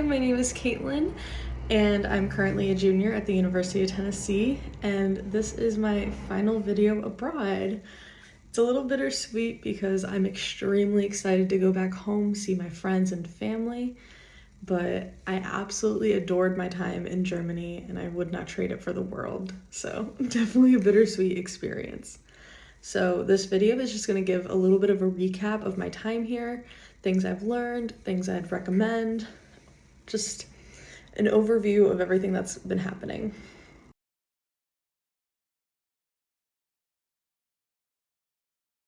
my name is Caitlin, and I'm currently a junior at the University of Tennessee, and this is my final video abroad. It's a little bittersweet because I'm extremely excited to go back home, see my friends and family, but I absolutely adored my time in Germany and I would not trade it for the world. So definitely a bittersweet experience. So this video is just going to give a little bit of a recap of my time here, things I've learned, things I'd recommend, just an overview of everything that's been happening.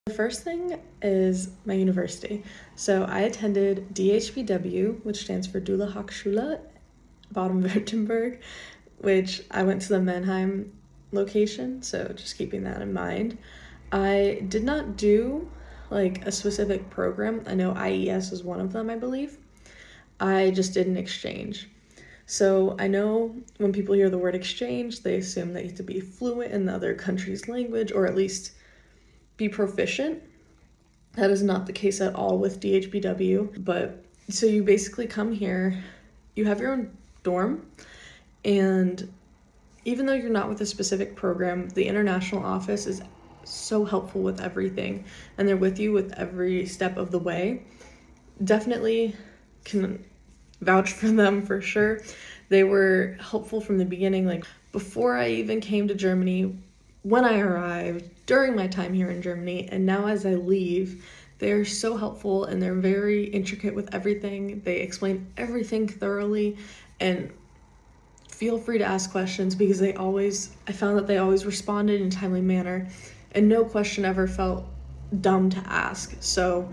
The first thing is my university. So I attended DHBW, which stands for Dula Hochschule Baden-Württemberg, which I went to the Mannheim location, so just keeping that in mind. I did not do like a specific program. I know IES is one of them, I believe. I just did an exchange. So I know when people hear the word exchange, they assume that you have to be fluent in the other country's language or at least be proficient. That is not the case at all with DHBW. But so you basically come here, you have your own dorm, and even though you're not with a specific program, the international office is so helpful with everything, and they're with you with every step of the way. Definitely can vouch for them for sure. They were helpful from the beginning, like before I even came to Germany, when I arrived, during my time here in Germany, and now as I leave. They're so helpful and they're very intricate with everything. They explain everything thoroughly, and feel free to ask questions because I found that they always responded in a timely manner and no question ever felt dumb to ask. So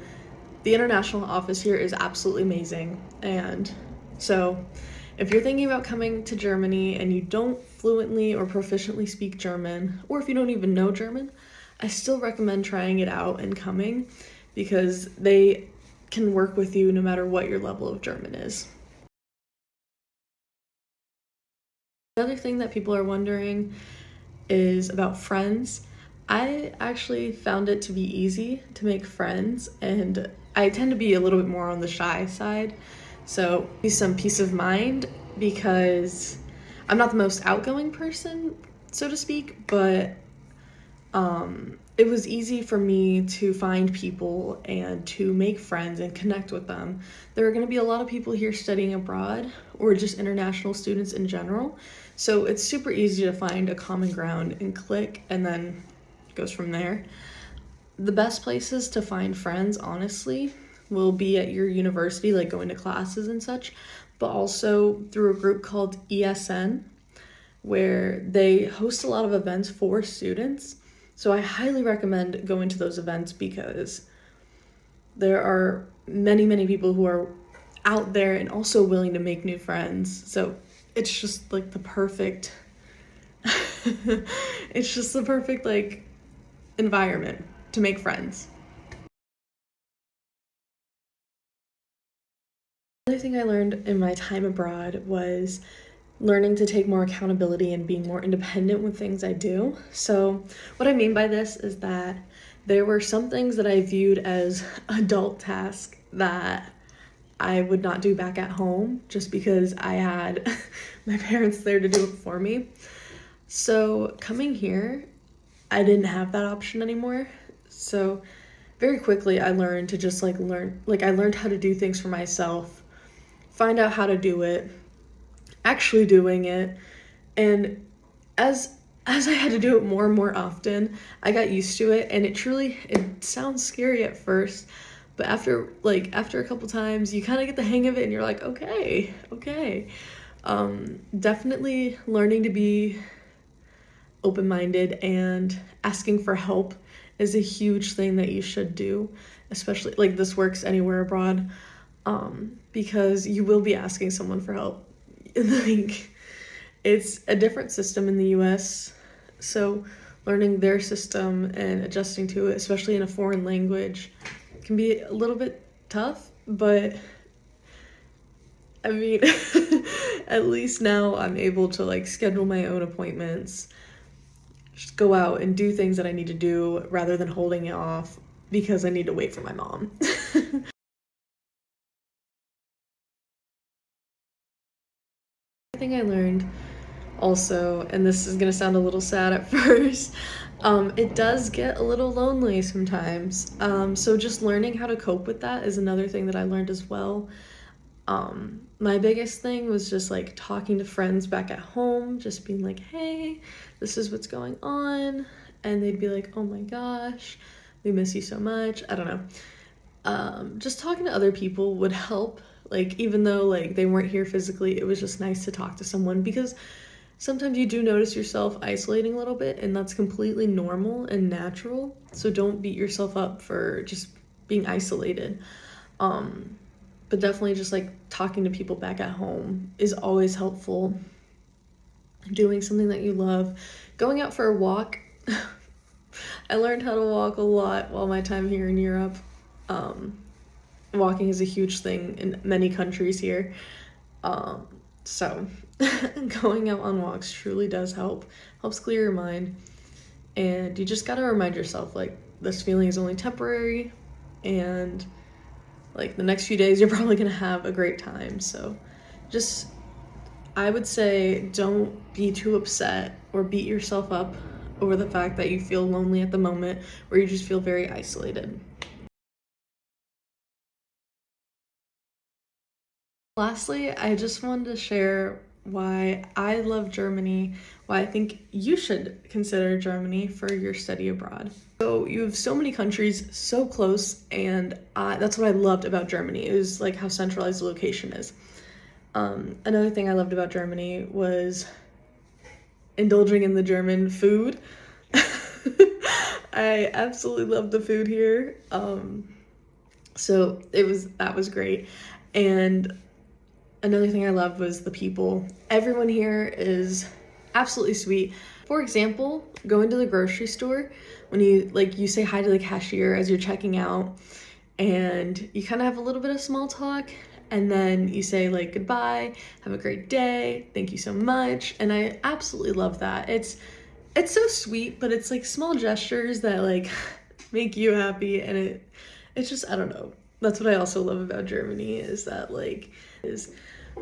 the international office here is absolutely amazing. And so if you're thinking about coming to Germany and you don't fluently or proficiently speak German, or if you don't even know German, I still recommend trying it out and coming because they can work with you no matter what your level of German is. Another thing that people are wondering is about friends. I actually found it to be easy to make friends, and I tend to be a little bit more on the shy side. So some peace of mind because I'm not the most outgoing person, so to speak, but it was easy for me to find people and to make friends and connect with them. There are going to be a lot of people here studying abroad or just international students in general. So it's super easy to find a common ground and click, and then it goes from there. The best places to find friends, honestly, will be at your university, like going to classes and such, but also through a group called ESN, where they host a lot of events for students. So I highly recommend going to those events because there are many, many people who are out there and also willing to make new friends. So it's just like the perfect it's just the perfect like environment to make friends. Another thing I learned in my time abroad was learning to take more accountability and being more independent with things I do. So what I mean by this is that there were some things that I viewed as adult tasks that I would not do back at home just because I had my parents there to do it for me. So coming here, I didn't have that option anymore. So very quickly I learned to just I learned how to do things for myself, find out how to do it, actually doing it, and as I had to do it more and more often, I got used to it, and it sounds scary at first, but after a couple times you kind of get the hang of it and you're like, okay. Definitely learning to be open-minded and asking for help is a huge thing that you should do, especially like this works anywhere abroad, because you will be asking someone for help. Like, it's a different system in the US, so learning their system and adjusting to it, especially in a foreign language, can be a little bit tough, but I mean, at least now I'm able to like schedule my own appointments, just go out and do things that I need to do rather than holding it off because I need to wait for my mom. thing I learned also, and this is gonna sound a little sad at first, it does get a little lonely sometimes. So just learning how to cope with that is another thing that I learned as well. My biggest thing was just like talking to friends back at home, just being like, hey, this is what's going on. And they'd be like, oh my gosh, we miss you so much. I don't know. Just talking to other people would help. Like, even though like they weren't here physically, it was just nice to talk to someone, because sometimes you do notice yourself isolating a little bit, and that's completely normal and natural. So don't beat yourself up for just being isolated. But definitely just like talking to people back at home is always helpful. Doing something that you love, going out for a walk. I learned how to walk a lot while my time here in Europe. Walking is a huge thing in many countries here. So going out on walks truly does helps clear your mind. And you just gotta remind yourself, like, this feeling is only temporary, and like the next few days you're probably gonna have a great time. So just, I would say, don't be too upset or beat yourself up over the fact that you feel lonely at the moment, or you just feel very isolated. Lastly, I just wanted to share why I love Germany, why I think you should consider Germany for your study abroad. So you have so many countries so close, and that's what I loved about Germany. It was like how centralized the location is. Another thing I loved about Germany was indulging in the German food. I absolutely love the food here. So that was great. And another thing I loved was the people. Everyone here is absolutely sweet. For example, going to the grocery store, when you say hi to the cashier as you're checking out, and you kind of have a little bit of small talk, and then you say like goodbye, have a great day, thank you so much. And I absolutely love that. It's so sweet, but it's like small gestures that like make you happy, and it's just, I don't know. That's what I also love about Germany, is that like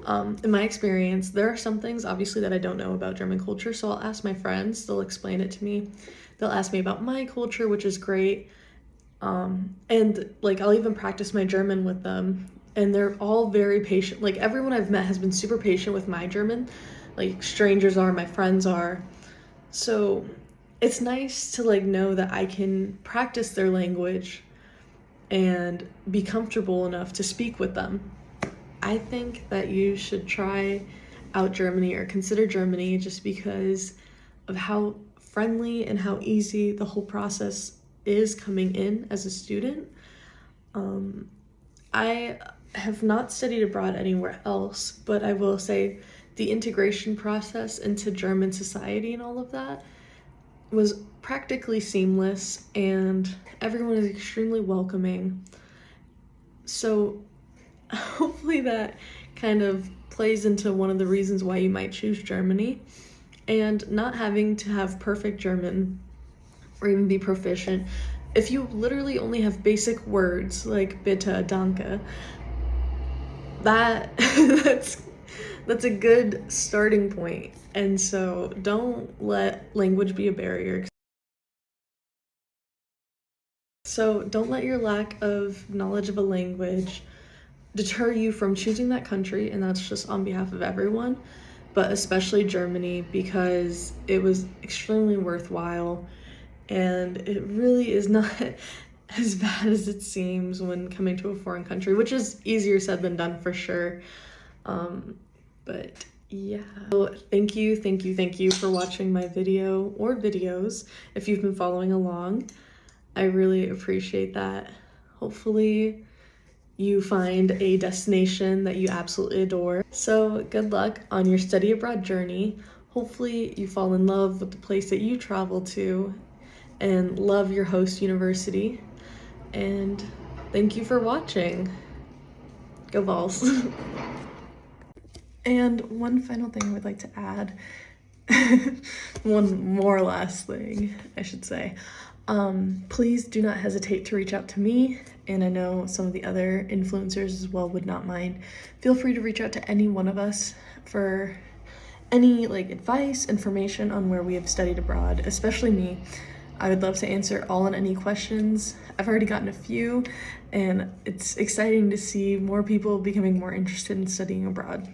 in my experience, there are some things obviously that I don't know about German culture, so I'll ask my friends, they'll explain it to me. They'll ask me about my culture, which is great. And like I'll even practice my German with them, and they're all very patient. Like everyone I've met has been super patient with my German. Like strangers are, my friends are. So it's nice to like know that I can practice their language and be comfortable enough to speak with them. I think that you should try out Germany or consider Germany, just because of how friendly and how easy the whole process is coming in as a student. I have not studied abroad anywhere else, but I will say the integration process into German society and all of that was practically seamless, and everyone is extremely welcoming. So hopefully that kind of plays into one of the reasons why you might choose Germany. And not having to have perfect German or even be proficient, if you literally only have basic words like bitte, danke, that that's a good starting point. And so don't let language be a barrier. So don't let your lack of knowledge of a language deter you from choosing that country, and that's just on behalf of everyone, but especially Germany, because it was extremely worthwhile, and it really is not as bad as it seems when coming to a foreign country, which is easier said than done for sure. But yeah. So thank you for watching my video or videos if you've been following along. I really appreciate that. Hopefully you find a destination that you absolutely adore. So good luck on your study abroad journey. Hopefully you fall in love with the place that you travel to and love your host university. And thank you for watching. Go Vols. And one final thing I would like to add, one more last thing, I should say. Please do not hesitate to reach out to me, and I know some of the other influencers as well would not mind. Feel free to reach out to any one of us for any like advice, information on where we have studied abroad, especially me. I would love to answer all and any questions. I've already gotten a few, and it's exciting to see more people becoming more interested in studying abroad.